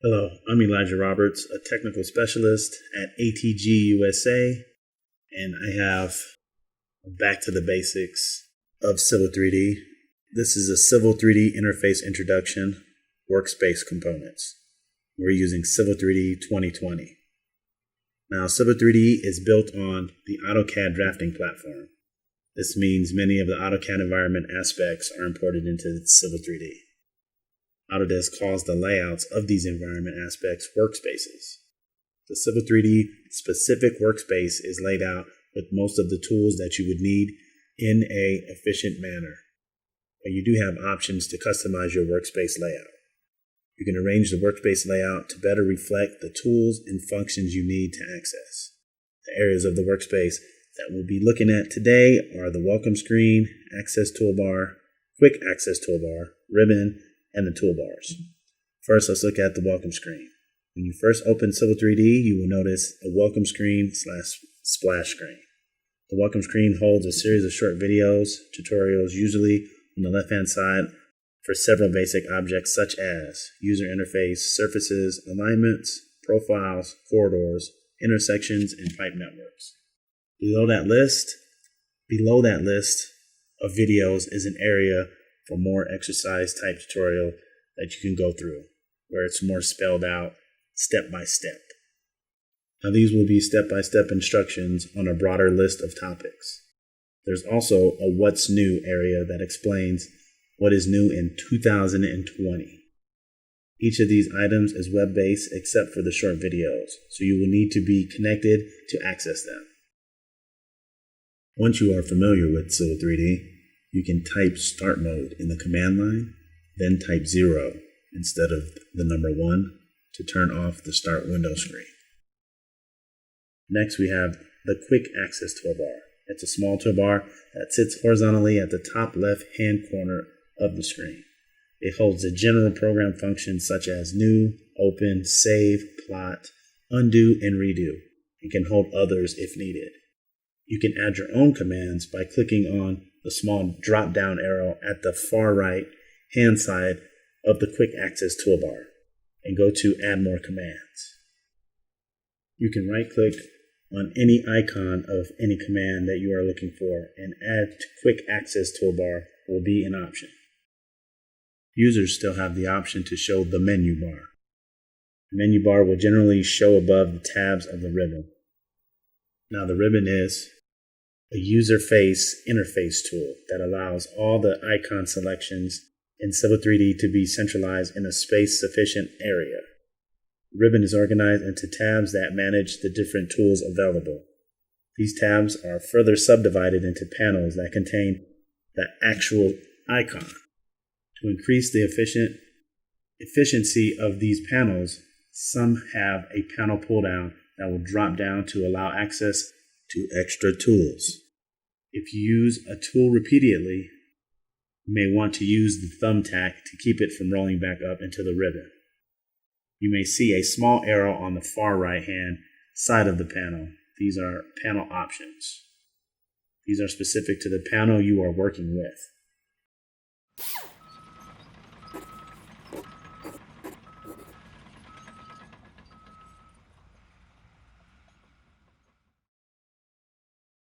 Hello, I'm Elijah Roberts, a technical specialist at ATG USA, and I have back to the basics of Civil 3D. This is a Civil 3D interface introduction, Workspace components. We're using Civil 3D 2020. Now, Civil 3D is built on the AutoCAD drafting platform. This means many of the AutoCAD environment aspects are imported into Civil 3D. Autodesk calls the layouts of these environment aspects workspaces. The Civil 3D specific workspace is laid out with most of the tools that you would need in an efficient manner. But you do have options to customize your workspace layout. You can arrange the workspace layout to better reflect the tools and functions you need to access. The areas of the workspace that we'll be looking at today are the welcome screen, access toolbar, quick access toolbar, ribbon, and the toolbars. First, let's look at the welcome screen. When you first open Civil 3D, you will notice a welcome screen / splash screen. The welcome screen holds a series of short videos, tutorials, usually on the left-hand side, for several basic objects such as user interface, surfaces, alignments, profiles, corridors, intersections, and pipe networks. Below that list of videos is an area for more exercise type tutorial that you can go through, where it's more spelled out step by step. Now, these will be step-by-step instructions on a broader list of topics. There's also a what's new area that explains what is new in 2020. Each of these items is web-based except for the short videos, so you will need to be connected to access them. Once you are familiar with Civil 3D, you can type Start Mode in the command line, then type 0 instead of the number 1 to turn off the Start Window screen. Next, we have the Quick Access toolbar. It's a small toolbar that sits horizontally at the top left-hand corner of the screen. It holds the general program functions such as New, Open, Save, Plot, Undo, and Redo. It can hold others if needed. You can add your own commands by clicking on the small drop-down arrow at the far right-hand side of the Quick Access toolbar and go to Add More Commands. You can right-click on any icon of any command that you are looking for, and Add to Quick Access toolbar will be an option. Users still have the option to show the menu bar. The menu bar will generally show above the tabs of the ribbon. Now, the ribbon is a user interface tool that allows all the icon selections in Civil 3D to be centralized in a space-sufficient area. Ribbon is organized into tabs that manage the different tools available. These tabs are further subdivided into panels that contain the actual icon. To increase the efficiency of these panels, some have a panel pull-down that will drop down to allow access to extra tools. If you use a tool repeatedly, you may want to use the thumbtack to keep it from rolling back up into the ribbon. You may see a small arrow on the far right-hand side of the panel. These are panel options. These are specific to the panel you are working with.